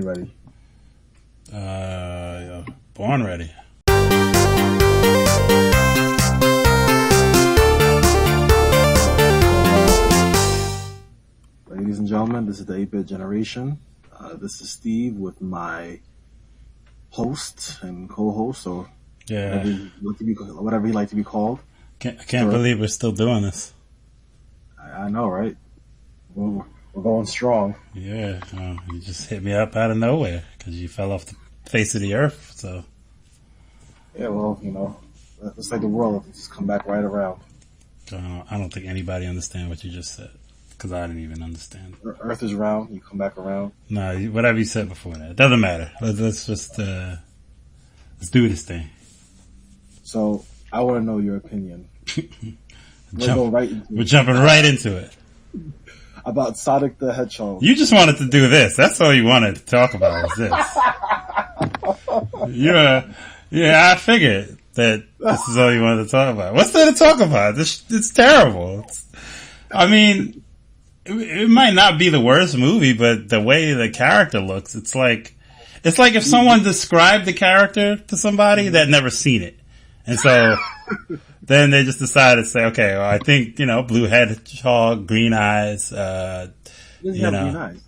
Ready? Born ready. Ladies and gentlemen, this is the 8-bit generation. This is Steve with my host and co-host, or whatever he like to be called. I can't believe we're still doing this. I know, right? We're going strong. Yeah, you just hit me up out of nowhere because you fell off the face of the earth. So yeah, well, it's like the world just come back right around. I don't think anybody understands what you just said because I didn't even understand. Earth is round. You come back around. No, whatever you said before that, it doesn't matter. Let's just let's do this thing. So I want to know your opinion. We're jumping right into it. About Sonic the Hedgehog. You just wanted to do this. That's all you wanted to talk about was this. Yeah, I figured that this is all you wanted to talk about. What's there to talk about? It's terrible. It might not be the worst movie, but the way the character looks, it's like if someone described the character to somebody that never seen it. And so then they just decided to say, okay, well, I think, blue hedgehog, green eyes, He doesn't have green eyes.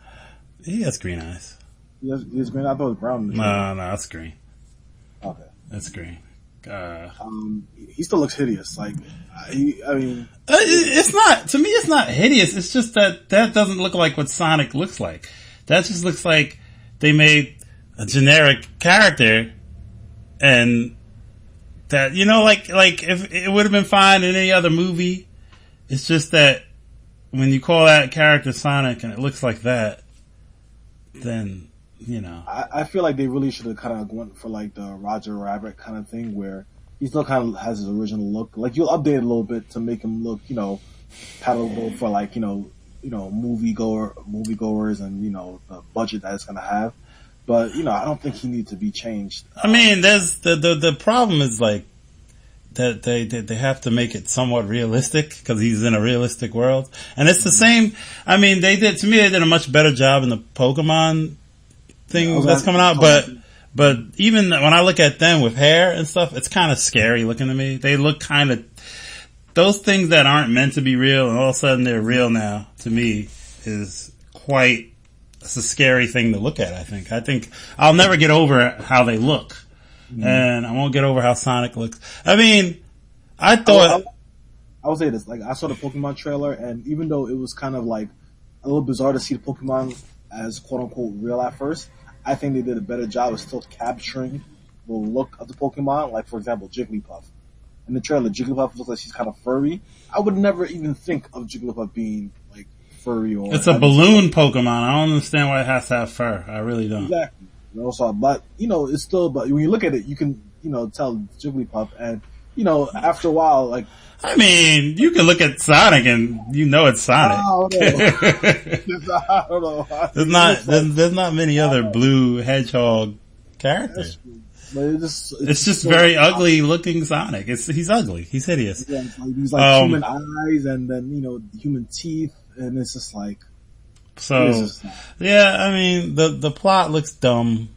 He has green eyes. He has green eyes. I thought it was brown. No, that's green. Okay. That's green. He still looks hideous. It's not, to me, it's not hideous. It's just that doesn't look like what Sonic looks like. That just looks like they made a generic character and that, like if it would have been fine in any other movie. It's just that when you call that character Sonic and it looks like that, then, I feel like they really should have kind of went for like the Roger Rabbit kind of thing where he still kind of has his original look. Like you'll update it a little bit to make him look, palatable for like, moviegoers and, the budget that it's going to have. But, I don't think he needs to be changed. There's the problem is like that they have to make it somewhat realistic because he's in a realistic world. And it's the same. They did a much better job in the Pokemon thing that's coming out. But even when I look at them with hair and stuff, it's kind of scary looking to me. They look kind of, those things that aren't meant to be real and all of a sudden they're real now, to me, is it's a scary thing to look at, I think I'll never get over how they look. And I won't get over how Sonic looks. I thought... I would say this, like, I saw the Pokemon trailer, and even though it was kind of like a little bizarre to see the Pokemon as quote-unquote real at first, I think they did a better job of still capturing the look of the Pokemon. Like, for example, Jigglypuff. In the trailer, Jigglypuff looks like she's kind of furry. I would never even think of Jigglypuff being, like, furry or... It's a balloon Pokemon. I don't understand why it has to have fur. I really don't. Exactly. But, it's still... But when you look at it, you can, tell Jigglypuff. And, after a while, like... you can look at Sonic and it's Sonic. I don't know. There's not many other blue hedgehog characters. But it's just very ugly looking Sonic. He's ugly. He's hideous. Yeah, he's like human eyes and then, human teeth. And it's just like... So, yeah, the plot looks dumb.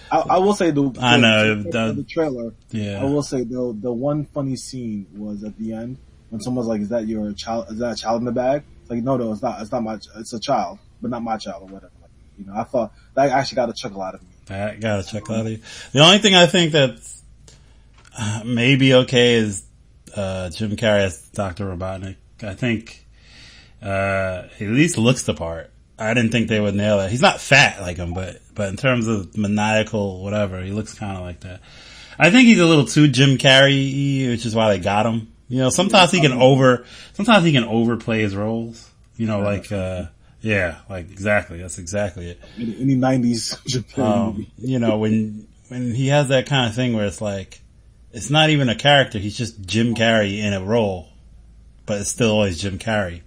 I will say the trailer. Yeah. I will say the one funny scene was at the end when someone's like, "Is that your child? Is that a child in the bag?" It's like, no, it's not. It's not my. It's a child, but not my child or whatever. Like, I thought that actually got a chuckle out of me. That got a chuckle out of you. The only thing I think that's maybe okay is Jim Carrey as Dr. Robotnik. I think he at least looks the part. I didn't think they would nail it. He's not fat like him, but in terms of maniacal whatever, he looks kind of like that. I think he's a little too Jim Carrey-y, which is why they got him. Sometimes he can overplay his roles. Exactly. That's exactly it. Any 90s Jim Carrey movie. When he has that kind of thing where it's like, it's not even a character, he's just Jim Carrey in a role, but it's still always Jim Carrey.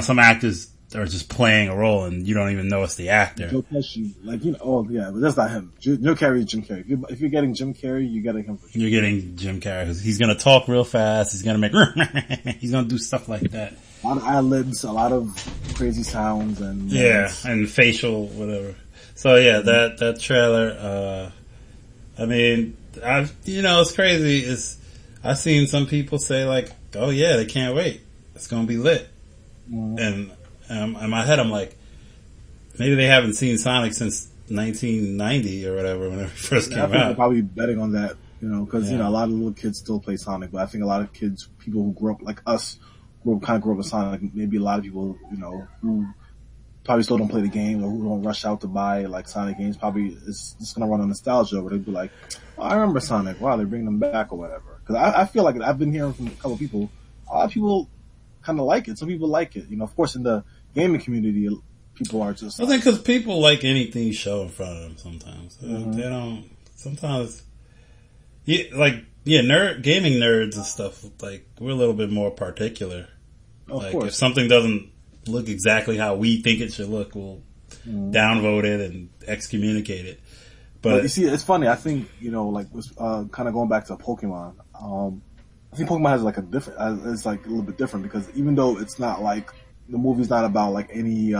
Some actors are just playing a role and you don't even know it's the actor. Joe Pesci, but that's not him. Jim Carrey is Jim Carrey. If you're getting Jim Carrey, you're getting him for sure. You're getting Jim Carrey. He's gonna talk real fast. He's gonna he's gonna do stuff like that. A lot of ad-libs, a lot of crazy sounds and... Yeah, and facial, whatever. So yeah, that trailer. I mean, it's crazy. I've seen some people say like, "Oh yeah, they can't wait. It's gonna be lit." And in my head, I'm like, maybe they haven't seen Sonic since 1990 or whatever, whenever it first came I think out. they're probably betting on that, because a lot of little kids still play Sonic, but I think a lot of kids, people who grew up like us, grew up with Sonic. Maybe a lot of people, who probably still don't play the game or who don't rush out to buy like Sonic games, probably it's just gonna run on nostalgia, where they'd be like, oh, I remember Sonic. Wow, they're bringing them back or whatever. Because I feel like I've been hearing from a couple of people. A lot of people kind of like it. Some people like it. Of course, in the gaming community, people are just. I think because people like anything you show in front of them. Sometimes they don't. Sometimes, gaming nerds and stuff. Like we're a little bit more particular. Of course, if something doesn't look exactly how we think it should look, we'll downvote it and excommunicate it. But you see, it's funny. I think kind of going back to Pokemon. I think Pokemon has like a different. It's like a little bit different because even though it's not like the movie's not about like any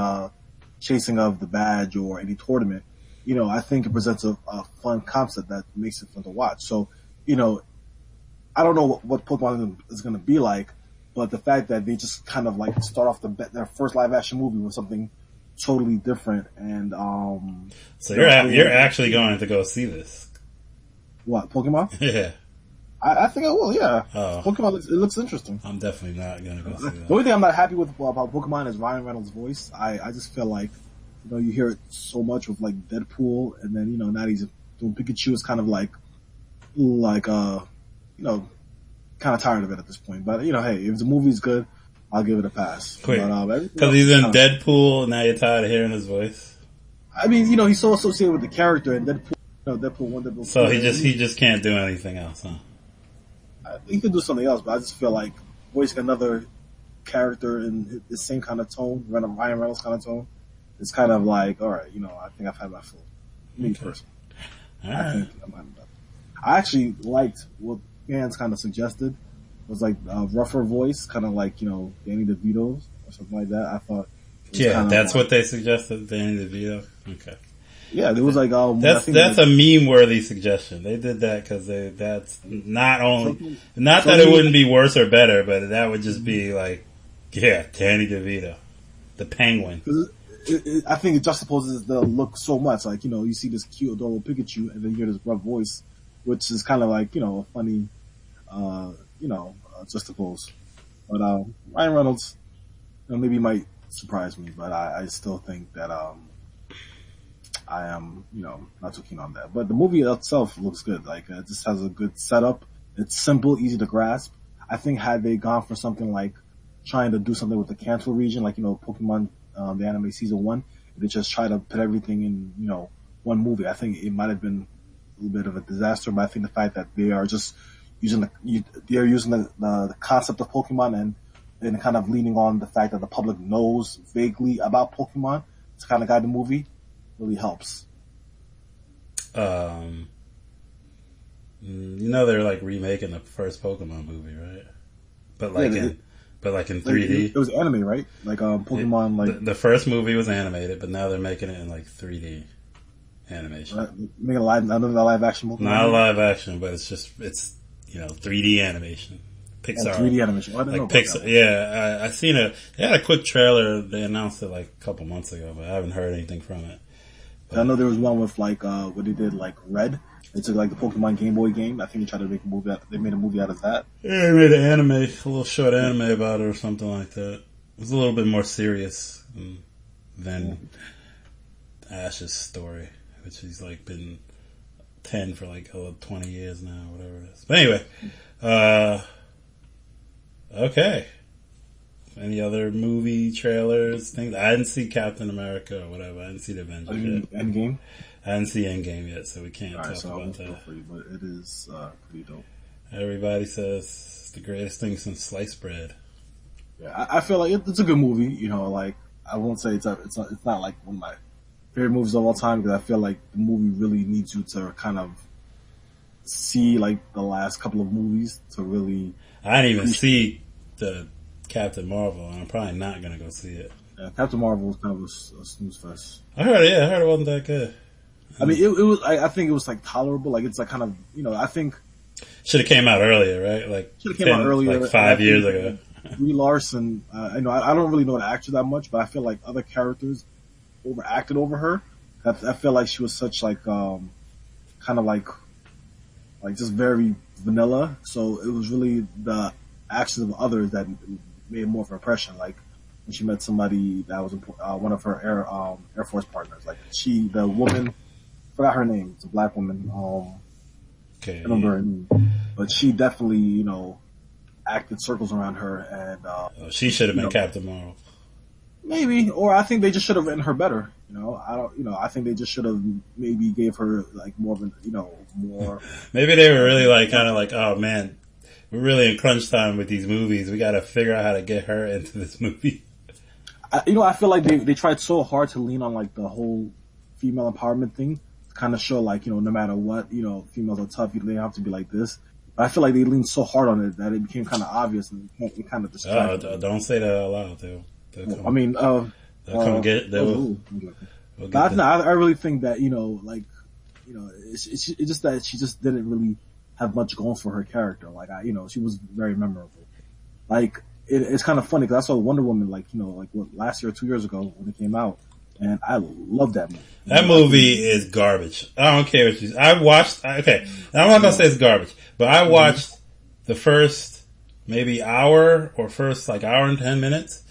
chasing of the badge or any tournament, I think it presents a fun concept that makes it fun to watch. So, I don't know what Pokemon is going to be like, but the fact that they just kind of like start off their first live action movie with something totally different, and so you're actually going to go see this? What, Pokemon? Yeah, I think I will. Yeah, oh. Pokemon looks interesting. I'm definitely not going to go see that. The only thing I'm not happy with about Pokemon is Ryan Reynolds' voice. I just feel like you hear it so much with like Deadpool, and then now he's doing Pikachu. Is kind of like kind of tired of it at this point. But hey, if the movie's good, I'll give it a pass. Because he's in Deadpool, and now you're tired of hearing his voice. I mean, he's so associated with the character in Deadpool. Deadpool 1, Deadpool 2. So he just can't do anything else, huh? He could do something else, but I just feel like voicing another character in the same kind of tone, Ryan Reynolds kind of tone, it's kind of like, all right, I think I've had my full. Me personally. All right. I actually liked what fans kind of suggested was like a rougher voice, kind of like Danny DeVito's or something like that. I thought. That's what they suggested, Danny DeVito. Okay. Yeah, there was like that's a meme-worthy suggestion. They did that because that's not that it wouldn't be worse or better, but that would just be like, Danny DeVito, the Penguin. I think it juxtaposes the look so much. Like you see this cute adorable Pikachu, and then you hear this rough voice, which is kind of like a funny, juxtapose. But Ryan Reynolds, maybe might surprise me, but I still think that I am, not too keen on that. But the movie itself looks good. Like, it just has a good setup. It's simple, easy to grasp. I think had they gone for something like trying to do something with the Kanto region, like, Pokemon, the anime season 1, they just try to put everything in, one movie, I think it might have been a little bit of a disaster. But I think the fact that they are just using the concept of Pokemon and kind of leaning on the fact that the public knows vaguely about Pokemon to kind of guide the movie really helps. They're like remaking the first Pokemon movie, right? But in 3D. It was anime, right? Like Pokemon. The first movie was animated, but now they're making it in like 3D animation. Making another live action Pokemon. Not a live action, but it's 3D animation. Pixar. 3D animation. I didn't know Pixar. Yeah, I seen they had a quick trailer. They announced it like a couple months ago, but I haven't heard anything from it. I know there was one with like what they did like Red. They took like the Pokemon Game Boy game. I think they tried to make a movie. They made a movie out of that. Yeah, they made a little short anime about it or something like that. It was a little bit more serious than Ash's story, which he's like been 10 for like 20 years now, whatever it is. But anyway, okay. Any other movie trailers? Things I didn't see Captain America or whatever. I didn't see the Avengers yet. Endgame. I didn't see Endgame yet, so we can't talk about that. For you, but it is pretty dope. Everybody says it's the greatest thing since sliced bread. Yeah, I feel like it's a good movie. Like I won't say it's not like one of my favorite movies of all time, because I feel like the movie really needs you to kind of see like the last couple of movies to really. I didn't even see the Captain Marvel, and I'm probably not going to go see it. Yeah, Captain Marvel was kind of a snooze fest. I heard it. Yeah, I heard it wasn't that good. I mean, it was. I think it was like tolerable. Like it's like kind of I think should have came out earlier, right? Like should have came out earlier, like 5 years ago. Brie Larson. I don't really know the actor that much, but I feel like other characters overacted over her. I feel like she was such like kind of like just very vanilla. So it was really the actions of others that made more of an impression. Like when she met somebody that was one of her Air Force partners. Like the woman, forgot her name. It's a black woman. Okay. I don't remember her name, but she definitely acted circles around her, and she should have been Captain Marvel. Maybe, or I think they just should have written her better. I don't. I think they just should have maybe gave her like more of an, more. Maybe they were really like kind of like, oh man, we're really in crunch time with these movies. We got to figure out how to get her into this movie. I feel like they tried so hard to lean on like the whole female empowerment thing, to kind of show like no matter what, females are tough. They have to be like this. But I feel like they leaned so hard on it that it became kind of obvious and it kind of distracted. Don't say that out loud, though. I mean, they'll come get. I really think that it's just that she just didn't really have much going for her character. Like she was very memorable. Like it's kind of funny because I saw Wonder Woman like last year or 2 years ago when it came out, and I love that movie. That movie is garbage. I don't care what I watched. Okay, I'm not gonna say it's garbage, but I watched the first maybe hour or first like hour and 10 minutes.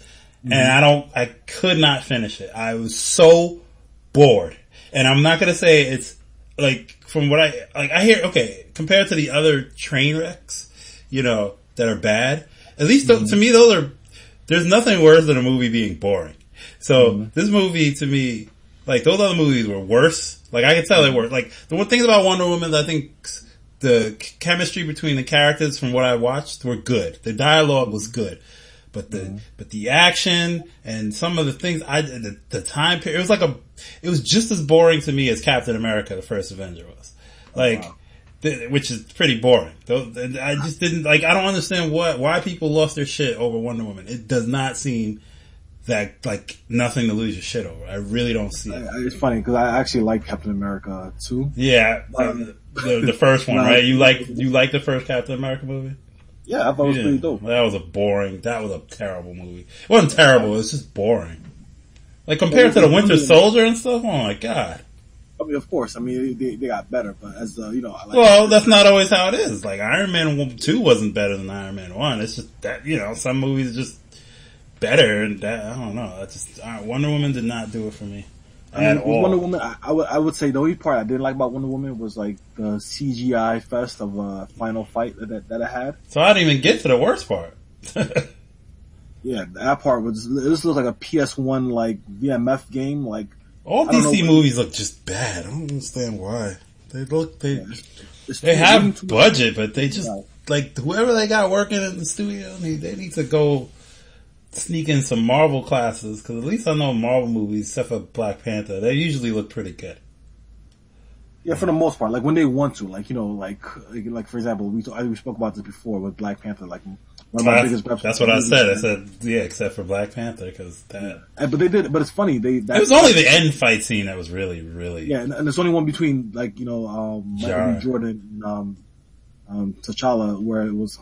And I could not finish it. I was so bored. And I'm not gonna say it's like from what I hear. Okay, compared to the other train wrecks, that are bad. At least to me, there's nothing worse than a movie being boring. So this movie to me, like those other movies were worse. Like I could tell they were. Like the one thing about Wonder Woman, I think the chemistry between the characters from what I watched were good. The dialogue was good. But the action and some of the things the time period, it was just as boring to me as Captain America: The First Avenger was, which is pretty boring. I just didn't I don't understand why people lost their shit over Wonder Woman. It does not seem that like nothing to lose your shit over. I really don't see it. It's funny because I actually like Captain America too. Yeah, the first one, right? You like the first Captain America movie? Yeah, I thought it was pretty dope. That was a terrible movie. It wasn't terrible, it was just boring. Like compared to the Winter Soldier and stuff, oh my god. I mean, of course, they got better, but as I like. Well, that's not always how it is. Like Iron Man 2 wasn't better than Iron Man 1. It's just that, some movies are just better and that, I don't know. That's just, Wonder Woman did not do it for me. Wonder Woman, I would say the only part I didn't like about Wonder Woman was like the CGI fest of final fight that it had. So I didn't even get to the worst part. Yeah, that part this looks like a PS1 like VMF game. Like all DC movies look just bad. I don't understand why. They have budget, but they just like whoever they got working in the studio, they need to go sneak in some Marvel classes, because at least I know Marvel movies, except for Black Panther, they usually look pretty good. Yeah, for the most part, like when they want to, like for example, we spoke about this before with Black Panther, like one of my biggest reps. That's what I said. I said yeah, except for Black Panther, because that. But they did. But it's funny. It was only the end fight scene that was really, really. Yeah, and there's only one between Michael B. Jordan and T'Challa, where it was,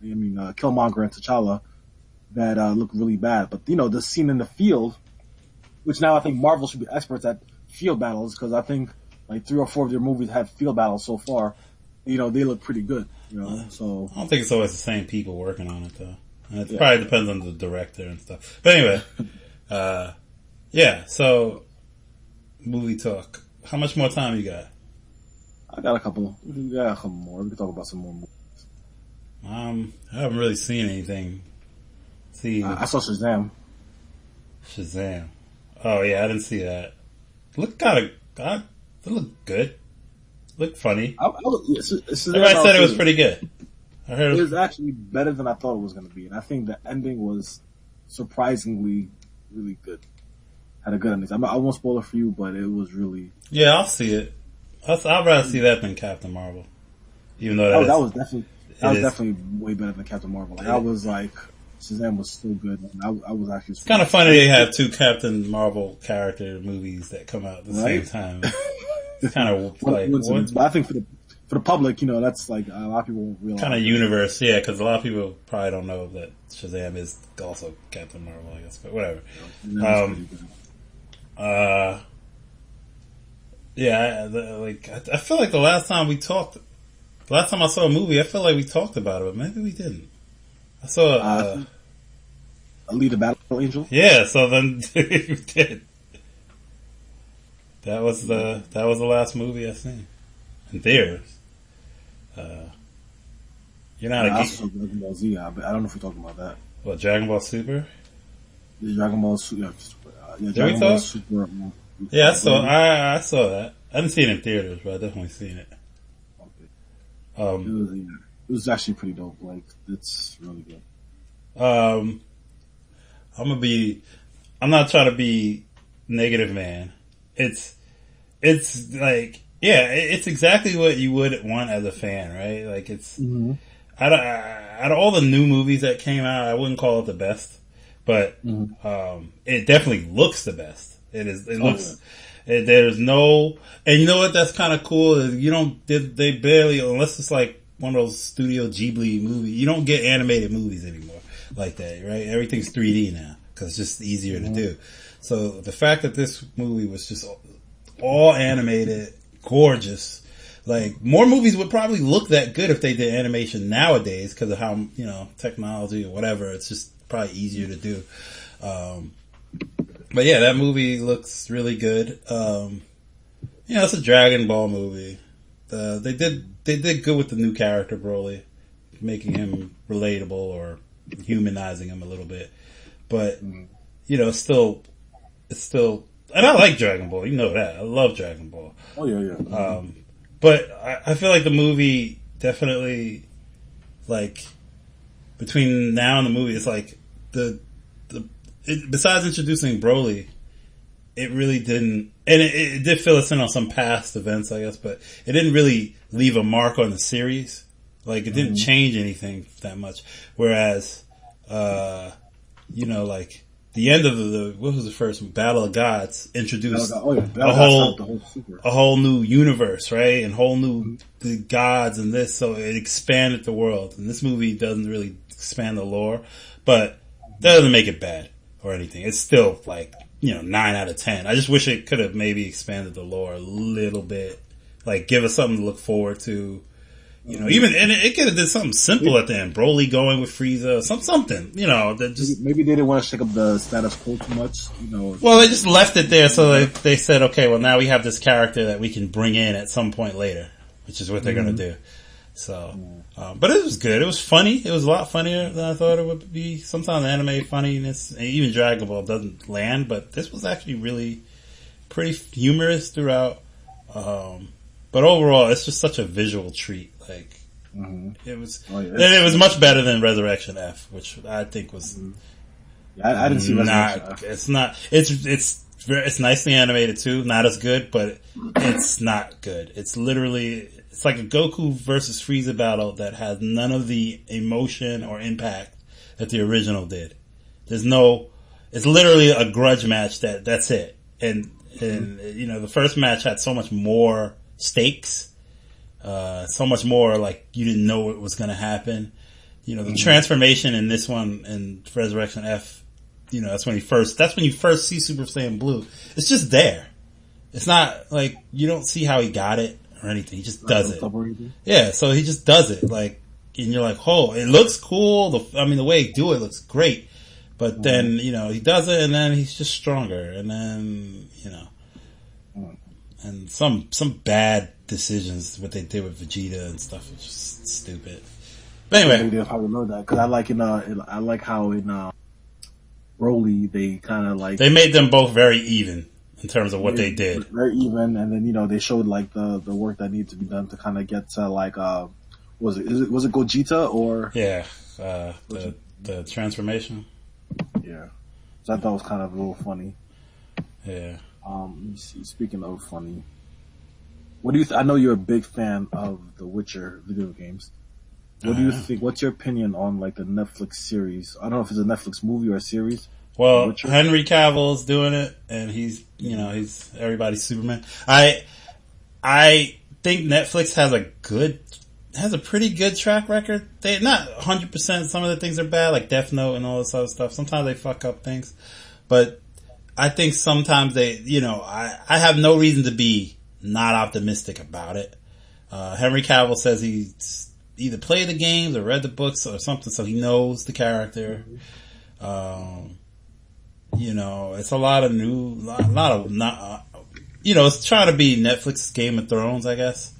Killmonger and T'Challa. That look really bad, but the scene in the field, which now I think Marvel should be experts at field battles, because I think like 3 or 4 of their movies had field battles so far. They look pretty good. So I don't think it's always the same people working on it though. It probably depends on the director and stuff. But anyway, yeah. So movie talk. How much more time you got? I got a couple. We got a couple more. We can talk about some more movies. I haven't really seen anything. I saw Shazam. Shazam. Oh yeah, I didn't see that. It looked it looked good. Looked funny. Everybody said it was pretty good. I heard it was actually better than I thought it was going to be, and I think the ending was surprisingly really good. Had a good ending. I won't spoil it for you, but it was really. Yeah, I'll see it. I'd rather see that than Captain Marvel, even though that was definitely way better than Captain Marvel. Like I was like Shazam was still good. And I was actually. It's kind of funny they have two Captain Marvel character movies that come out at the same time. It's kind of like, but I think for the public, that's like a lot of people won't realize. Kind of universe, yeah, because a lot of people probably don't know that Shazam is also Captain Marvel, I guess, but whatever. Yeah, I feel like the last time I saw a movie, I feel like we talked about it, but maybe we didn't. I saw Alita Battle Angel. Yeah, so then we did. That was the last movie I seen in theaters. You're not I also saw Dragon Ball Z. I don't know if we're talking about that. What, Dragon Ball Super? Dragon Ball Super. Dragon Ball Super. Yeah, I saw that. I didn't see it in theaters, but I definitely seen it. Okay. It was actually pretty dope. Like, it's really good. I'm not trying to be negative, man. It's like, yeah, it's exactly what you would want as a fan, right? Like, it's, out of all the new movies that came out, I wouldn't call it the best, but, it definitely looks the best. There's no, and you know what, that's kind of cool, is they barely, unless it's like one of those Studio Ghibli movies, you don't get animated movies anymore like that, right? Everything's 3D now, because it's just easier to do. So the fact that this movie was just all animated, gorgeous, like, more movies would probably look that good if they did animation nowadays, because of how, technology or whatever, it's just probably easier to do. But yeah, that movie looks really good. It's a Dragon Ball movie. They did good with the new character Broly, making him relatable or humanizing him a little bit. But it's still, and I like Dragon Ball. You know that. I love Dragon Ball. Oh yeah. But I feel like the movie definitely, like, between now and the movie, it's like besides introducing Broly, it really didn't, and it did fill us in on some past events, I guess, but it didn't really leave a mark on the series. Like, it didn't change anything that much. Whereas, like, the end of what was the first Battle of Gods introduced a whole new universe, right? And whole new the gods and this, so it expanded the world. And this movie doesn't really expand the lore, but that doesn't make it bad or anything. It's still like, 9 out of 10. I just wish it could have maybe expanded the lore a little bit. Like, give us something to look forward to. Even, and it could have did something simple at the end. Broly going with Frieza, something, that just... Maybe they didn't want to shake up the status quo too much, Well, they just left it there, so they said, okay, well, now we have this character that we can bring in at some point later, which is what they're gonna do. So, but it was good. It was funny. It was a lot funnier than I thought it would be. Sometimes anime funniness, even Dragon Ball doesn't land, but this was actually really pretty humorous throughout. But overall, it's just such a visual treat. Like, it was, and it was much better than Resurrection F, which I think was. I didn't see Resurrection F. It's not. It's nicely animated too. Not as good, but it's not good. It's literally. It's like a Goku versus Frieza battle that has none of the emotion or impact that the original did. It's literally a grudge match that's it. And the first match had so much more stakes, so much more like you didn't know what was going to happen. The transformation in this one in Resurrection F, that's when you first see Super Saiyan Blue. It's just there. It's not like you don't see how he got it or anything. He just does it. Yeah, so he just does it. Like, and you're like, oh, it looks cool. The way he do it looks great. But then, he does it and then he's just stronger. And then, and some bad decisions, what they did with Vegeta and stuff was just stupid. But anyway. They probably know that. Cause I like how in Broly, they kind of like. They made them both very even. In terms of what they did. Very even, and then, they showed, like, the work that needs to be done to kind of get to, like, was it Gogeta, or? Yeah, the transformation. Yeah. So I thought it was kind of a little funny. Yeah. Let me see, speaking of funny, what do you I know you're a big fan of the Witcher video games. What do you think? What's your opinion on like the Netflix series? I don't know if it's a Netflix movie or a series. Well, Henry Cavill's doing it, and he's everybody's Superman. I think Netflix has a pretty good track record. They not 100%. Some of the things are bad, like Death Note and all this other stuff. Sometimes they fuck up things, but I think sometimes they, I have no reason to be not optimistic about it. Henry Cavill says he's either played the games or read the books or something, so he knows the character. It's a lot of it's trying to be Netflix's Game of Thrones, I guess.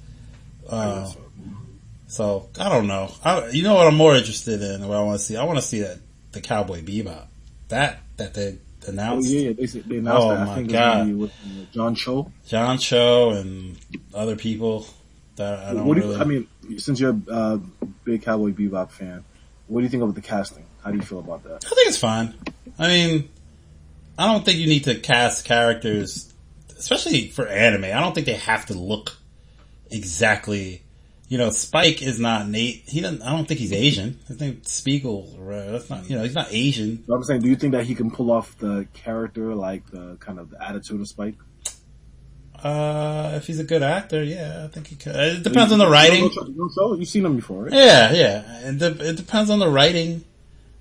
So I don't know. You know what I'm more interested in? What I want to see? I want to see the Cowboy Bebop that they announced. Oh yeah, they announced that. I think God. It's gonna be with John Cho and other people that I don't I mean, since you're a big Cowboy Bebop fan, what do you think of the casting? How do you feel about that? I think it's fine. I mean, I don't think you need to cast characters, especially for anime. I don't think they have to look exactly. Spike is not Nate. I don't think he's Asian. I think Spiegel. That's not. He's not Asian. But I'm saying, do you think that he can pull off the character, like the kind of the attitude of Spike? If he's a good actor, yeah, I think he could. It depends on the writing. You've seen him before, right? Yeah. It depends on the writing.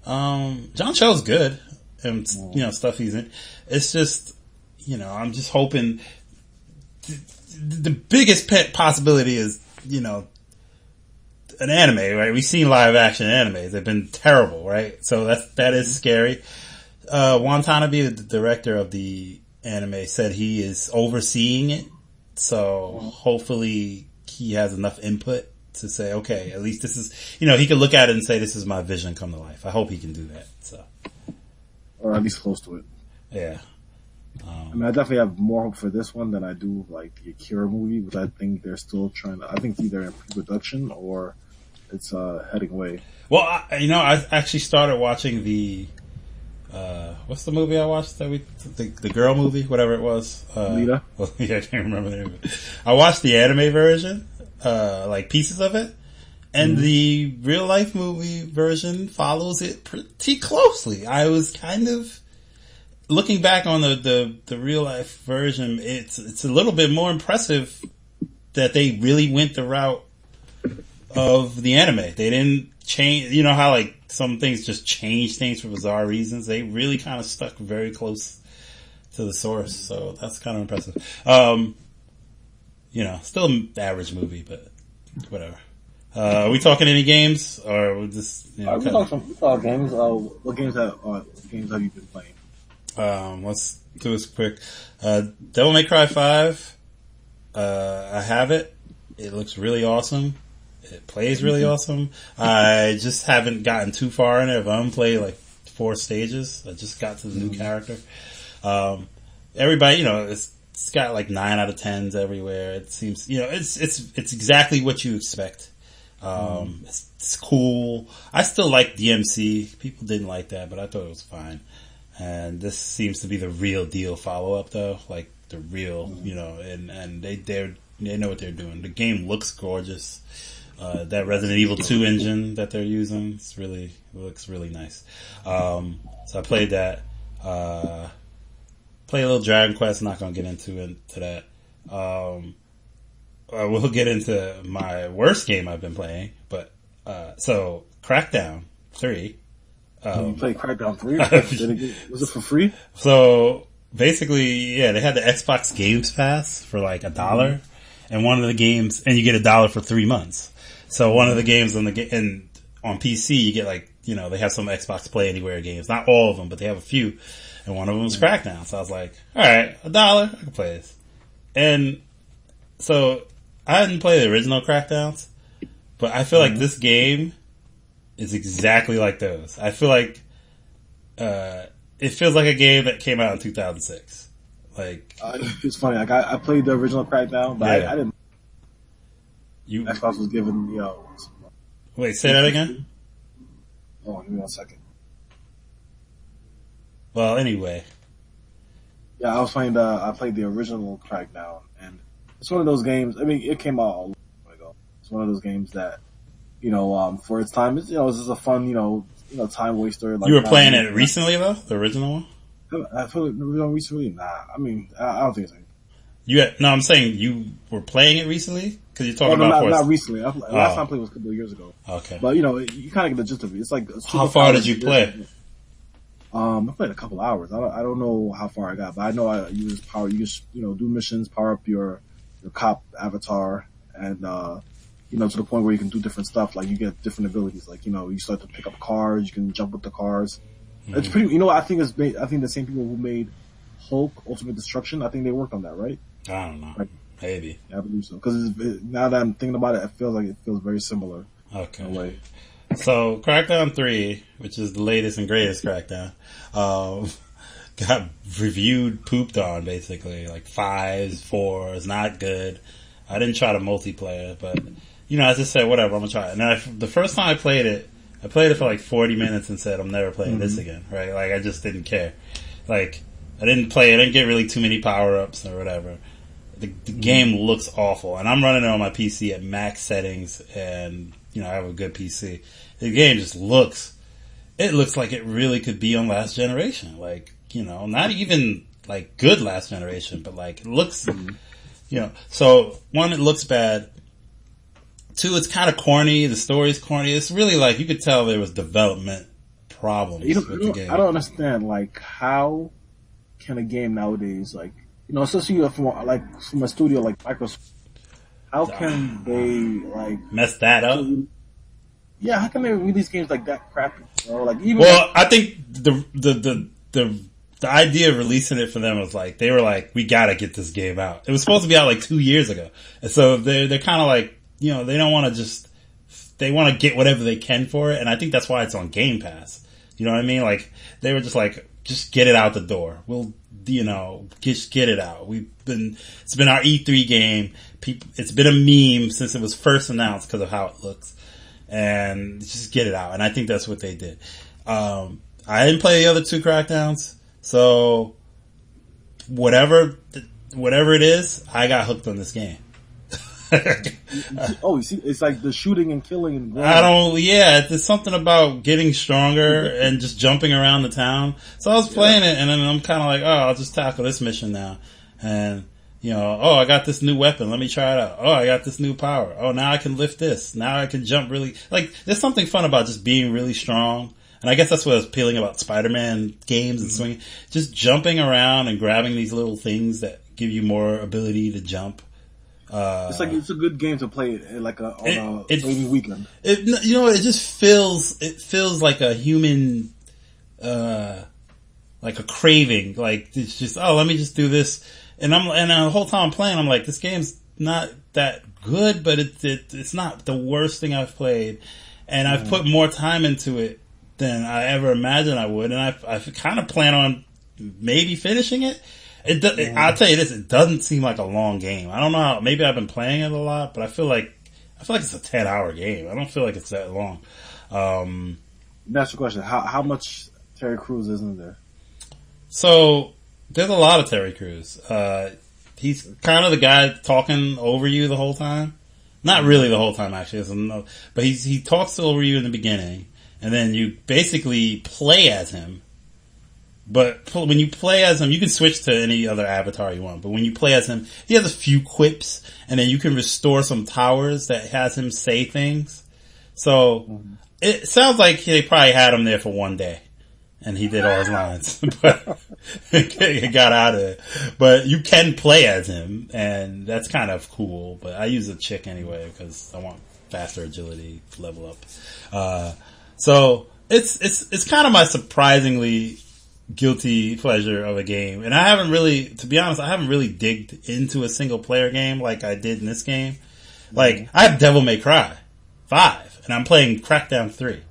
John Cho's good, and stuff he's in. It's just, I'm just hoping. The biggest possibility is, an anime, right? We've seen live action animes; they've been terrible, right? So that is scary. Watanabe, the director of the anime, said he is overseeing it, so hopefully he has enough input to say, okay, at least this is, he can look at it and say, this is my vision come to life. I hope he can do that. So, or at least close to it. Yeah. I definitely have more hope for this one than I do like the Akira movie, which I think they're still trying to. I think it's either in pre-production or it's heading away. Well, I actually started watching the. What's the movie I watched the girl movie, whatever it was? Lita? Well, yeah, I can't remember the name of it. I watched the anime version, like pieces of it, and the real life movie version follows it pretty closely. I was kind of looking back on the real life version. It's a little bit more impressive that they really went the route of the anime. They didn't change, how like some things just change things for bizarre reasons. They really kind of stuck very close to the source, so that's kind of impressive. Still an average movie, but whatever. Are we talking any games, or we just? We talk games. What games have you been playing? Let's do this quick. Devil May Cry 5. I have it. It looks really awesome. It plays really awesome. I just haven't gotten too far in it. I've only played like 4 stages. I just got to the new character. Everybody, it's got like 9 out of 10s everywhere. It seems, it's exactly what you expect. It's cool. I still like DMC. People didn't like that, but I thought it was fine. And this seems to be the real deal follow up though. Like the real, and they know what they're doing. The game looks gorgeous. That Resident Evil 2 engine that they're using, it looks really nice. So I played that. Play a little Dragon Quest, not gonna get into that. I will get into my worst game I've been playing, but, so Crackdown 3. You played Crackdown 3? Was it for free? So basically, yeah, they had the Xbox Games Pass for like $1, and one of the games, and you get $1 for 3 months. So one of the games on PC, you get like, they have some Xbox Play Anywhere games. Not all of them, but they have a few. And one of them was Crackdown. So I was like, alright, $1, I can play this. And so I hadn't played the original Crackdowns, but I feel like this game is exactly like those. I feel like, it feels like a game that came out in 2006. Like, it's funny. Like I played the original Crackdown, but I didn't. Xbox was giving Wait, say that again? Hold on, give me 1 second. Well, anyway. Yeah, I played the original Crackdown, and it's one of those games. I mean, it came out a long time ago. It's one of those games that, for its time. It's just a fun, time waster. Like, You were playing it recently though, the original one. I feel like recently. Nah, I mean, I don't think so. No, I'm saying you were playing it recently because you're talking about not recently. Last time I played was a couple of years ago. Okay, but you kind of get the gist of it. It's like how far did you play? I played a couple hours. I don't know how far I got, but I know I use power. You just do missions, power up your cop avatar, and to the point where you can do different stuff. Like you get different abilities. Like you start to pick up cars. You can jump with the cars. Mm-hmm. It's pretty. I think I think the same people who made Hulk Ultimate Destruction. I think they worked on that, right? I don't know. Maybe. Yeah, I believe so. Because now that I'm thinking about it, it feels very similar. Okay. In a way. So Crackdown 3, which is the latest and greatest Crackdown, got reviewed, pooped on basically, like 5s, 4s, not good. I didn't try the multiplayer, but I just said whatever, I'm gonna try it. And the first time I played it for like 40 minutes and said I'm never playing this again, right? Like I just didn't care. Like I didn't get really too many power ups or whatever. The game looks awful, and I'm running it on my PC at max settings, and I have a good PC. The game just looks like it really could be on last generation. Like, not even like good last generation, but like it looks, so 1, it looks bad. 2, it's kind of corny. The story's corny. It's really like you could tell there was development problems with the game. I don't understand, like, how can a game nowadays, like, especially from a studio like Microsoft, how can they like mess that up? Yeah, how can they release games like that crappy? Like even I think the idea of releasing it for them was like they were like, we gotta get this game out. It was supposed to be out like 2 years ago, and so they're kind of like they don't want to they want to get whatever they can for it, and I think that's why it's on Game Pass. You know what I mean? Like they were just like, just get it out the door. We'll just get it out. It's been our E3 game. It's been a meme since it was first announced because of how it looks, and just get it out. And I think that's what they did. I didn't play the other 2 Crackdowns, so whatever it is, I got hooked on this game. You see, it's like the shooting and killing and there's something about getting stronger and just jumping around the town. So I was playing it, and then I'm kind of like, I'll just tackle this mission now. And, I got this new weapon. Let me try it out. I got this new power. Now I can lift this. Now I can jump really, like, there's something fun about just being really strong. And I guess that's what was appealing about Spider-Man games and swinging. Just jumping around and grabbing these little things that give you more ability to jump. It's a good game to play like on a rainy weekend. It just feels like a human, like a craving. Like it's just, let me just do this. And the whole time I'm playing, I'm like, this game's not that good, but it's not the worst thing I've played. And I've put more time into it than I ever imagined I would. And I kind of plan on maybe finishing it. I'll tell you this, it doesn't seem like a long game. I don't know how, maybe I've been playing it a lot, but I feel like it's a 10-hour game. I don't feel like it's that long. That's the question. How much Terry Crews isn't there? So, there's a lot of Terry Crews. He's kind of the guy talking over you the whole time. Not really the whole time, actually. But he talks over you in the beginning, and then you basically play as him. But when you play as him, you can switch to any other avatar you want. But when you play as him, he has a few quips, and then you can restore some towers that has him say things. So it sounds like they probably had him there for one day, and he did all his lines. But he got out of it. But you can play as him, and that's kind of cool. But I use a chick anyway because I want faster agility level up. So it's kind of my surprisingly guilty pleasure of a game. And I haven't really, to be honest, digged into a single player game like I did in this game. Like, I have Devil May Cry 5, and I'm playing Crackdown 3.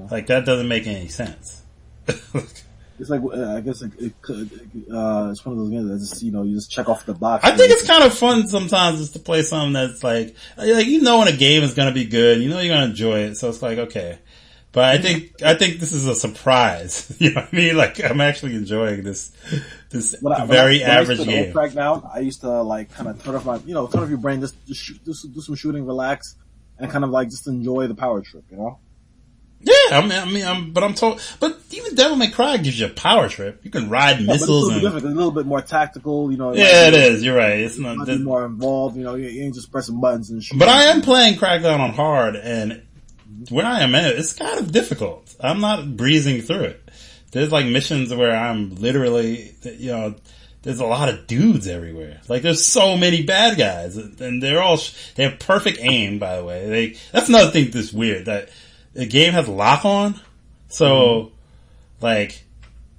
Like, that doesn't make any sense. It's like, I guess it could, it's one of those games that just, you just check off the box. I think it's kind of fun sometimes just to play something that's like when a game is gonna be good, you're gonna enjoy it, so it's like, okay. But I think this is a surprise. You know what I mean? Like, I'm actually enjoying this very average game. Crackdown, I used to like kind of turn off your brain, just do some shooting, relax, and kind of like just enjoy the power trip, you know? Yeah, I'm told, but even Devil May Cry gives you a power trip. You can ride missiles but it's a little bit more tactical, you know. Yeah, it is. You're right. It's not more involved, you know. You ain't just pressing buttons and shit. But I am playing Crackdown on hard, and where I am at, it's kind of difficult. I'm not breezing through it. There's like missions where I'm literally, you know, there's a lot of dudes everywhere. Like there's so many bad guys, and they have perfect aim. By the way, that's another thing that's weird that. The game has lock on, so like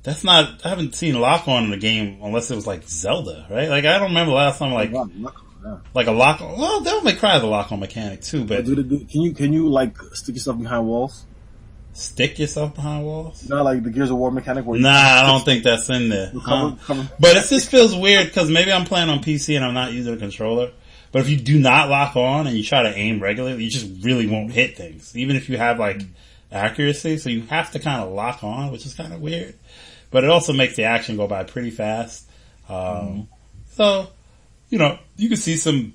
that's not. I haven't seen lock on in the game unless it was like Zelda, right? Like I don't remember the last time like a lock on. Well, Devil May Cry has a lock on mechanic too, but can you like stick yourself behind walls? Stick yourself behind walls? You know, like the Gears of War mechanic. Where I don't think that's in there. But it just feels weird because maybe I'm playing on PC and I'm not using a controller. But if you do not lock on and you try to aim regularly, you just really won't hit things. Even if you have like accuracy. So you have to kind of lock on, which is kind of weird. But it also makes the action go by pretty fast. So, you know, you can see some,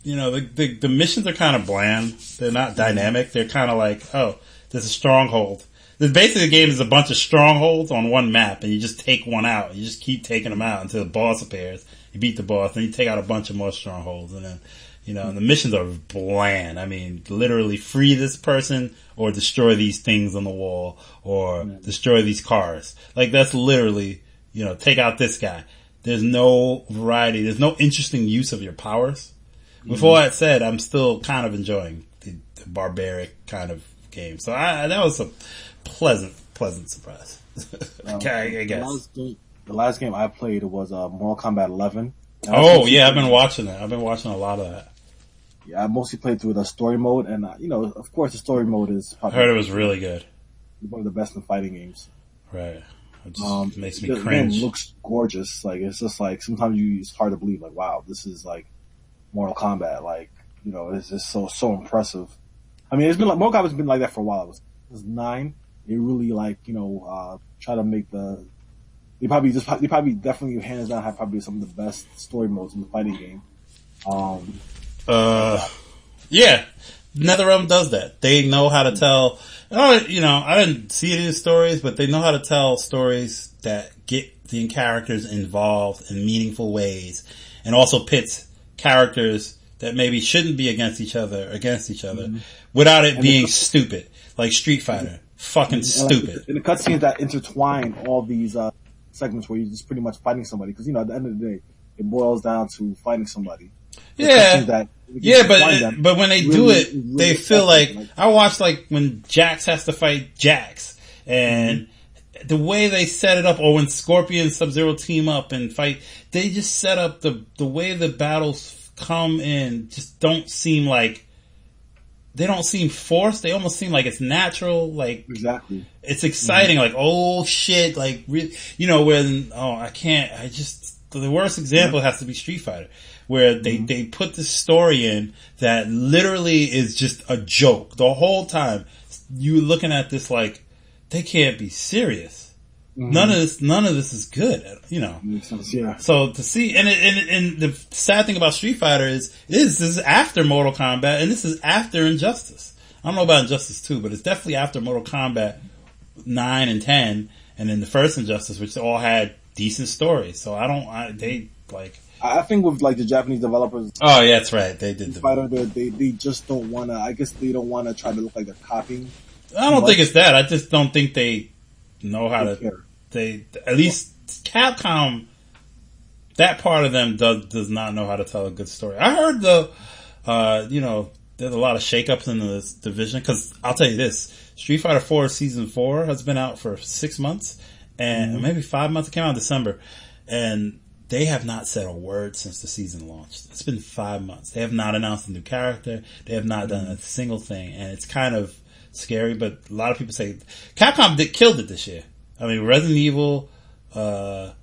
you know, the missions are kind of bland. They're not dynamic. They're kind of like, oh, there's a stronghold. Basically the game is a bunch of strongholds on one map and you just take one out. You just keep taking them out until the boss appears. You beat the boss, then you take out a bunch of more strongholds, and then, you know, and the missions are bland. I mean, literally free this person, or destroy these things on the wall, or destroy these cars. Like, that's literally, you know, take out this guy. There's no variety, there's no interesting use of your powers. Before I said, I'm still kind of enjoying the barbaric kind of game. So that was a pleasant surprise. Okay, I guess. The last game I played was Mortal Kombat 11. Oh yeah, I've been watching that. I've been watching a lot of that. Yeah, I mostly played through the story mode, and you know, of course, the story mode is. I heard it was really good. One of the best in fighting games. Right. It just makes me cringe. The game looks gorgeous. Like it's just like sometimes it's hard to believe. Like wow, this is like Mortal Kombat. Like you know, it's just so impressive. I mean, it's been like Mortal Kombat's been like that for a while. It was 9. They really like try to make the. They probably definitely hands down have probably some of the best story modes in the fighting game. Yeah, NetherRealm does that. They know how to tell. You know, I didn't see it in stories, but they know how to tell stories that get the characters involved in meaningful ways, and also pits characters that maybe shouldn't be against each other without it being stupid, like Street Fighter. Fucking stupid. And the cutscenes that intertwine all these segments where you're just pretty much fighting somebody, because you know at the end of the day it boils down to fighting somebody. But when they do it, they feel like I watched like when Jax has to fight Jax, and the way they set it up, or when Scorpion and Sub-Zero team up and fight, they just set up the way the battles come in just don't seem like. They don't seem forced. They almost seem like it's natural. Like exactly, it's exciting. Like oh shit, like you know when the worst example has to be Street Fighter, where they put this story in that literally is just a joke the whole time. You looking at this like they can't be serious. None of this is good. You know. Makes sense, yeah. So to see, and the sad thing about Street Fighter is this is after Mortal Kombat, and this is after Injustice. I don't know about Injustice 2, but it's definitely after Mortal Kombat 9 and 10, and then the first Injustice, which all had decent stories. So I think with like the Japanese developers. Oh yeah, that's right. They did Fighter. They just don't want to. I guess they don't want to try to look like they're copying. I don't think it's that. I just don't think they know how to. Care. They at least Capcom, that part of them does not know how to tell a good story. I heard though, there's a lot of shakeups in this division, because I'll tell you this: Street Fighter 4 Season 4 has been out for 6 months and maybe 5 months. It came out in December, and they have not said a word since the season launched. It's been 5 months. They have not announced a new character. They have not done a single thing, and it's kind of scary. But a lot of people say Capcom killed it this year. I mean, Resident Evil, not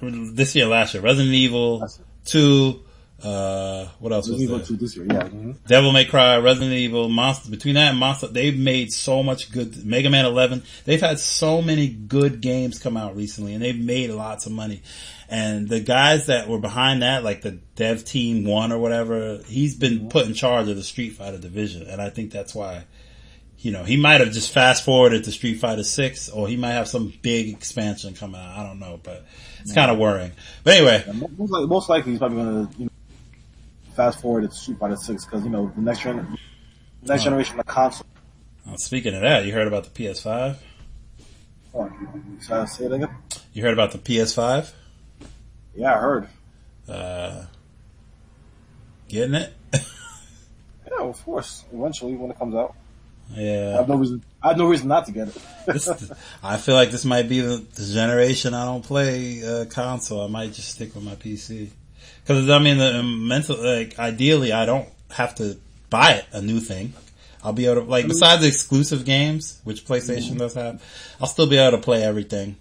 this year, last year. Resident Evil 2, What else was Resident Evil there? 2 this year, yeah. Mm-hmm. Devil May Cry, Resident Evil, Monster. Between that and Monster, they've made so much good. Mega Man 11. They've had so many good games come out recently, and they've made lots of money. And the guys that were behind that, like the Dev Team 1 or whatever, he's been put in charge of the Street Fighter division, and I think that's why. You know, he might have just fast forwarded to Street Fighter 6, or he might have some big expansion coming out. I don't know, but it's kind of worrying. But anyway, yeah, most likely he's probably going to fast forward to Street Fighter 6 because the next generation of console. Speaking of that, you heard about the PS5? Try to say it again. You heard about the PS5? Yeah, I heard. Getting it? Yeah, of course. Eventually, when it comes out. Yeah. I have no reason not to get it. I feel like this might be the generation I don't play console. I might just stick with my PC. Because I mean, ideally, I don't have to buy a new thing. I'll be able to besides the exclusive games, which PlayStation does have, I'll still be able to play everything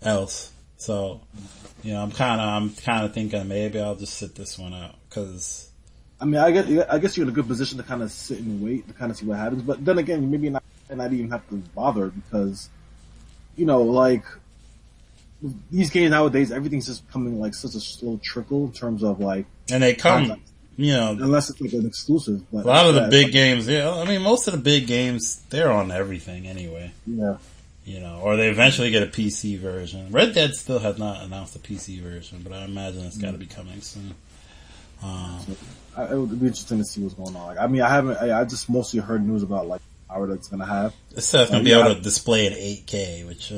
else. So, I'm kind of thinking maybe I'll just sit this one out because. I mean, I guess you're in a good position to kind of sit and wait to kind of see what happens. But then again, maybe not even have to bother because, these games nowadays, everything's just coming like such a slow trickle in terms of like. And they come, content. Unless it's like an exclusive. But a lot of the big games, I mean, most of the big games, they're on everything anyway. Yeah. Or they eventually get a PC version. Red Dead still has not announced a PC version, but I imagine it's got to be coming soon. It would be interesting to see what's going on. Like, I mean, I just mostly heard news about like power that's going to have. It says it's going to be able to display in 8K, which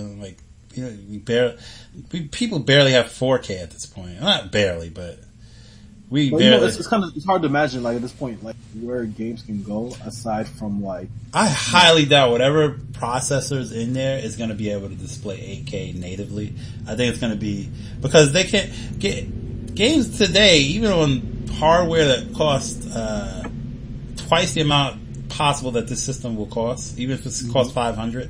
people barely have 4K at this point. Not barely, but barely. It's hard to imagine like at this point like where games can go aside from like. I highly doubt whatever processor's in there is going to be able to display 8K natively. I think it's going to be because they can't get games today, even on hardware that costs twice the amount possible that this system will cost, even if it costs $500.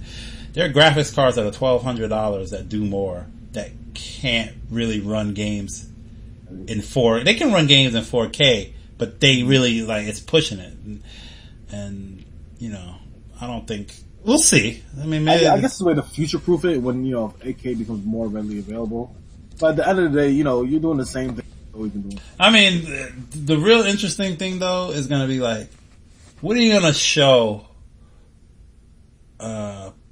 There are graphics cards that are $1,200 that do more that can't really run games in 4. They can run games in 4K, but they really it's pushing it, and I don't think we'll see. I mean, maybe I guess it's a way to future-proof it when 8K becomes more readily available. But at the end of the day, you're doing the same thing we've been doing. I mean, the real interesting thing though is going to be like, what are you going to show?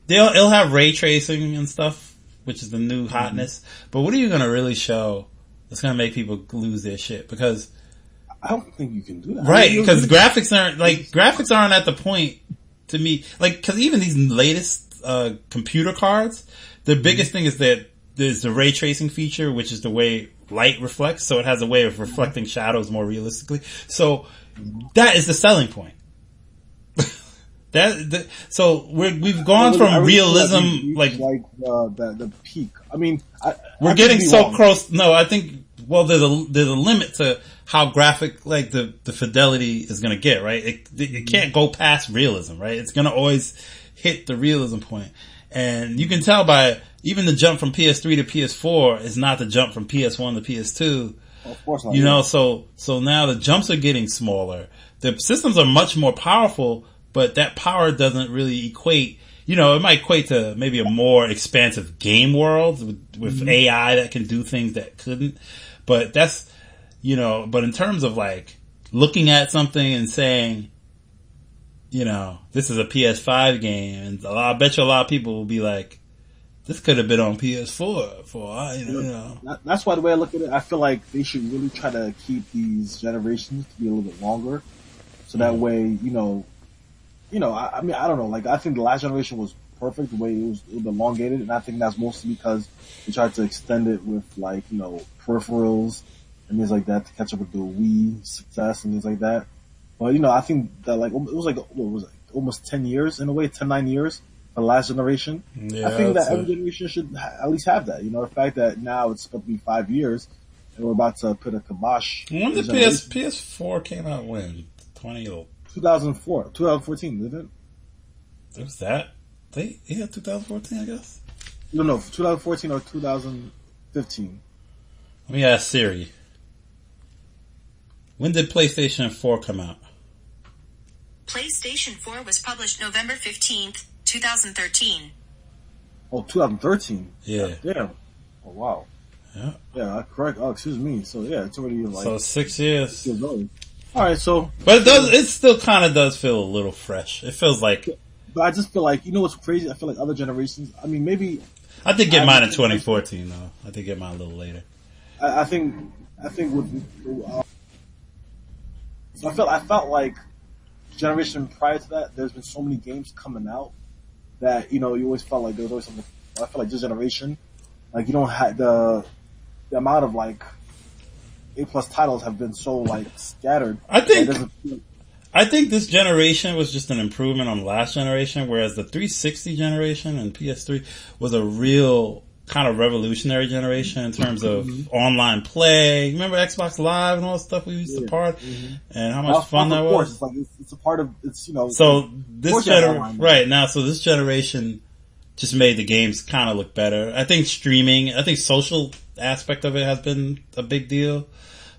It'll have ray tracing and stuff, which is the new hotness. But what are you going to really show that's going to make people lose their shit? Because I don't think you can do that. Right, because graphics aren't at the point to me. Like, because even these latest computer cards, the biggest thing is that there's the ray tracing feature, which is the way light reflects. So it has a way of reflecting shadows more realistically. So that is the selling point. So we've gone from realism, the peak. I mean, we're getting so close. No, I think there's a limit to how graphic the fidelity is going to get. Right, it can't go past realism. Right, it's going to always hit the realism point, and you can tell by even the jump from PS3 to PS4 is not the jump from PS1 to PS2. Of course not. So now the jumps are getting smaller. The systems are much more powerful. But that power doesn't really equate, it might equate to maybe a more expansive game world with AI that can do things that couldn't. But that's, but in terms of looking at something and saying, this is a PS5 game, and I bet you a lot of people will be like, this could have been on PS4 That's why the way I look at it, I feel like they should really try to keep these generations to be a little bit longer. So that way, I mean, I don't know. I think the last generation was perfect the way it was elongated, and I think that's mostly because they tried to extend it with peripherals and things like that to catch up with the Wii success and things like that. But I think that it was almost 10 years in a way, 9 years for the last generation. Yeah, I think that every generation should at least have that. The fact that now it's going to be 5 years and we're about to put a kibosh. When did PS4 came out? When 2014, didn't it? It was that? 2014, I guess? No, 2014 or 2015. Let me ask Siri. When did PlayStation 4 come out? PlayStation 4 was published November 15th, 2013. Oh, 2013. Yeah. Damn. Oh, wow. Yeah. Yeah, correct. Oh, excuse me. So, yeah, it's already like... So 6 years. Alright, so... But it still kind of does feel a little fresh. It feels like... But I just feel like, you know what's crazy? I feel like other generations... I mean, maybe... I did get mine in 2014, though. I did get mine a little later. I think with... so I felt like generation prior to that, there's been so many games coming out that, you know, you always felt like there was always something... I feel like this generation, like, you don't have the amount of, like, A+ titles have been so, like, scattered. I think this generation was just an improvement on the last generation, whereas the 360 generation and PS3 was a real kind of revolutionary generation in terms of online play. Remember Xbox Live and all the stuff we used to part, and how much fun that was. It's like it's a part of it's, you know. So this so this generation just made the games kind of look better. I think social aspect of it has been a big deal,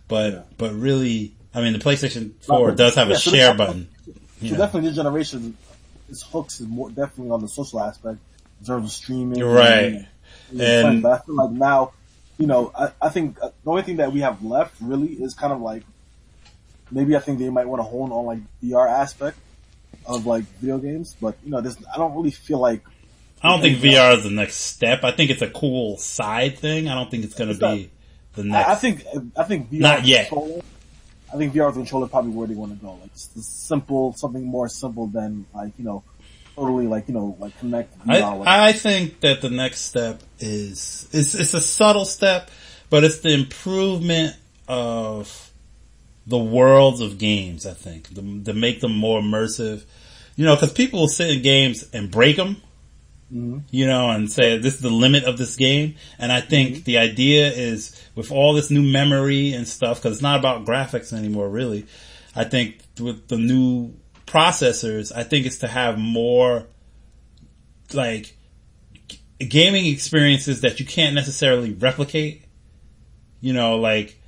but really, I mean, the PlayStation 4 does have a share button. So definitely this generation, its hooks is more definitely on the social aspect in terms of streaming. Right. And but I feel like now, you know, I think the only thing that we have left really is kind of like, maybe I think they might want to hone on like VR aspect of like video games, but you know, I don't really feel like. I don't think VR is the next step. I think it's a cool side thing. I don't think it's going to be the next. I think VR not yet. I think VR with the controller probably where they want to go. Like something more simple than like, you know, totally like, you know, like connect. I think that the next step is it's a subtle step, but it's the improvement of the worlds of games. I think to make them more immersive. You know, because people will sit in games and break them. You know, and say this is the limit of this game. And I think the idea is with all this new memory and stuff, because it's not about graphics anymore, really. I think with the new processors, I think it's to have more like gaming experiences that you can't necessarily replicate. You know, like,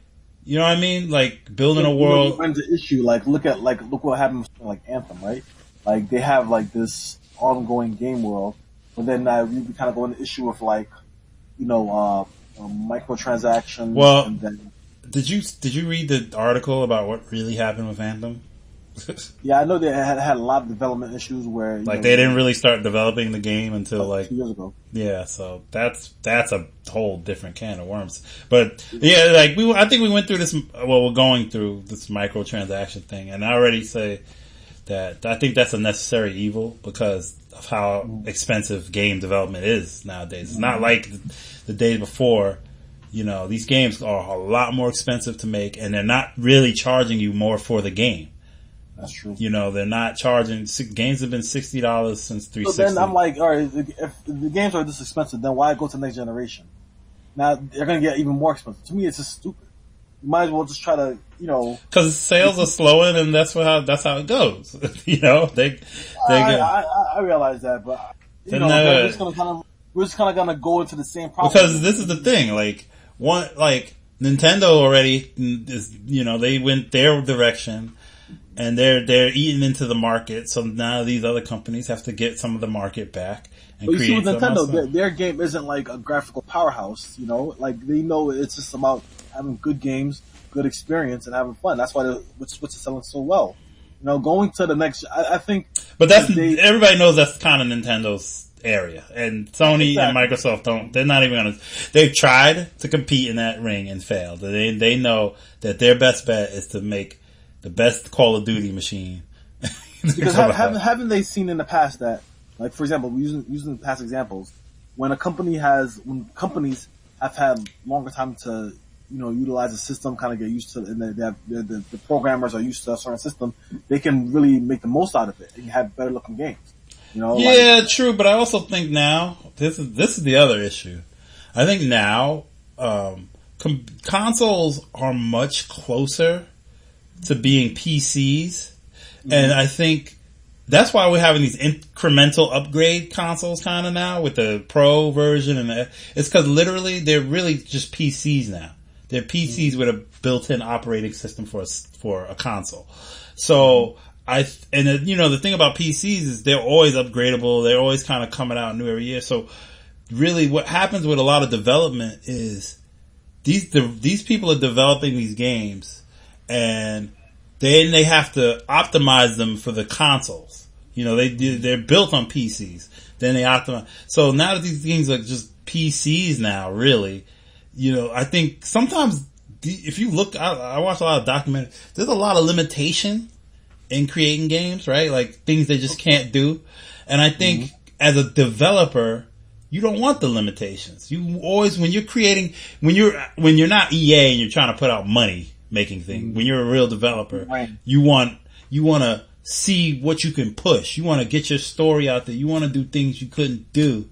you know what I mean? Like building a world. Runs the issue. Like look what happened with like Anthem, right? Like they have like this ongoing game world. But then we kind of go into issue with like, you know, microtransactions. Well, and then, did you read the article about what really happened with Anthem? Yeah, I know they had a lot of development issues where like they didn't really start developing the game until like 2 years ago. Yeah, so that's a whole different can of worms. But yeah, like I think we went through this. Well, we're going through this microtransaction thing, and I already say that I think that's a necessary evil because of how expensive game development is nowadays. It's not like the days before. You know, these games are a lot more expensive to make, and they're not really charging you more for the game. That's true. You know, they're not charging. Games have been $60 since 360. So then I'm like, all right, if the games are this expensive, then why go to the next generation? Now they're going to get even more expensive. To me, it's just stupid. You might as well just try to, you know, because sales are slowing, and that's how it goes. You know, I realize that, but you know, we're just kind of gonna go into the same problem. Because this is the thing, like Nintendo already is, you know, they went their direction, and they're eating into the market. So now these other companies have to get some of the market back. And but you see with Nintendo, their game isn't like a graphical powerhouse. You know, like they know it's just about having good games, good experience, and having fun. That's why Switch is selling so well. You know, going to the next, I think. But everybody knows that's kind of Nintendo's area, and Sony and Microsoft don't. They're not even gonna. They've tried to compete in that ring and failed. They know that their best bet is to make the best Call of Duty machine. Because haven't they seen in the past that, like for example, using past examples, when companies have had longer time to, you know, utilize a system, kind of get used to, and the programmers are used to a certain system, they can really make the most out of it and have better looking games. You know, yeah, true. But I also think now this is the other issue. I think now consoles are much closer to being PCs, and I think that's why we're having these incremental upgrade consoles kind of now with the Pro version, and it's because literally they're really just PCs now. They're PCs with a built-in operating system for a console. So the thing about PCs is they're always upgradable. They're always kind of coming out new every year. So really what happens with a lot of development is these people are developing these games and then they have to optimize them for the consoles. They're built on PCs. Then they optimize. So now that these things are just PCs now, really, I think sometimes if you look, I watch a lot of documentaries. There's a lot of limitation in creating games, right? Like things they just can't do. And I think as a developer, you don't want the limitations. You always, when you're creating, when you're not EA and you're trying to put out money making things, when you're a real developer, you want to see what you can push. You want to get your story out there. You want to do things you couldn't do.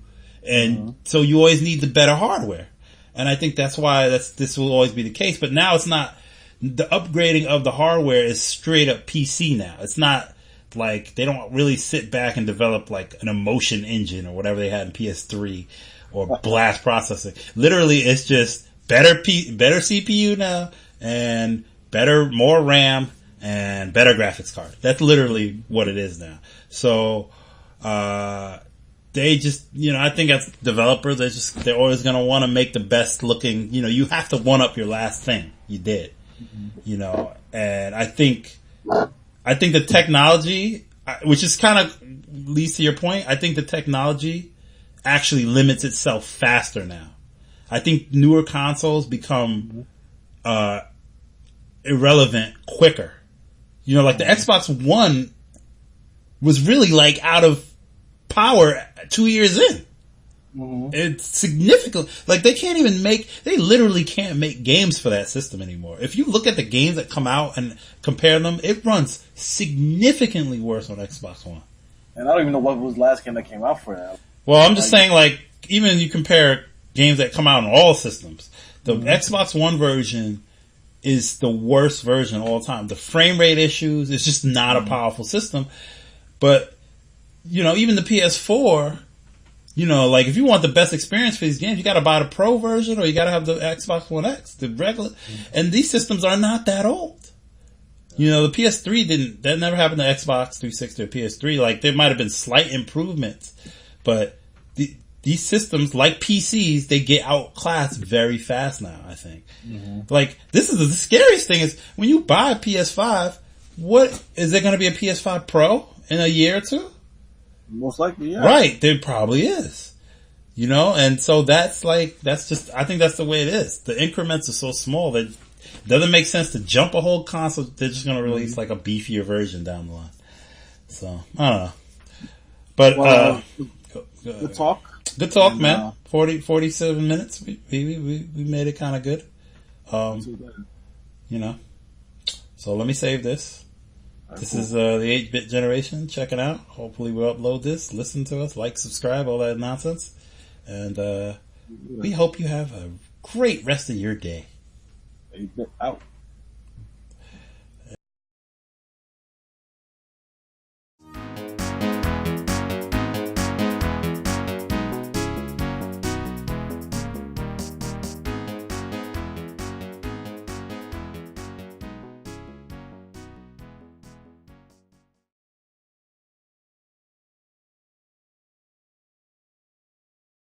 And so you always need the better hardware. And I think that's why this will always be the case. But now it's not, the upgrading of the hardware is straight up PC now. It's not like they don't really sit back and develop like an emotion engine or whatever they had in PS3 or blast processing. Literally, it's just better CPU now and more RAM and better graphics card. That's literally what it is now. So, they just, I think as developers, they're always going to want to make the best looking, you have to one up your last thing you did, and I think the technology, which is kind of leads to your point, I think the technology actually limits itself faster now. I think newer consoles become, irrelevant quicker. Like the Xbox One was really like out of power 2 years in. It's significant. Like they literally can't make games for that system anymore. If you look at the games that come out and compare them, it runs significantly worse on Xbox One. And I don't even know what was the last game that came out for that. Well, I'm just saying, like, even you compare games that come out on all systems, the Xbox One version is the worst version of all time. The frame rate issues, it's just not a powerful system. But, even the PS4, like if you want the best experience for these games, you gotta buy the Pro version or you gotta have the Xbox One X, the regular. And these systems are not that old. The PS3 that never happened to Xbox 360 or PS3. Like there might have been slight improvements, but these systems, like PCs, they get outclassed very fast now, I think. Like, this is the scariest thing is when you buy a PS5, what, is there going to be a PS5 Pro in a year or two? Most likely, yeah. Right, there probably is. And so I think that's the way it is. The increments are so small that it doesn't make sense to jump a whole console. They're just going to release like a beefier version down the line. So, I don't know. But, good talk. Good talk, man. 47 minutes. We made it kind of good. So let me save this. This is the 8-bit generation. Check it out. Hopefully we'll upload this. Listen to us. Like, subscribe, all that nonsense. And we hope you have a great rest of your day. 8-bit out.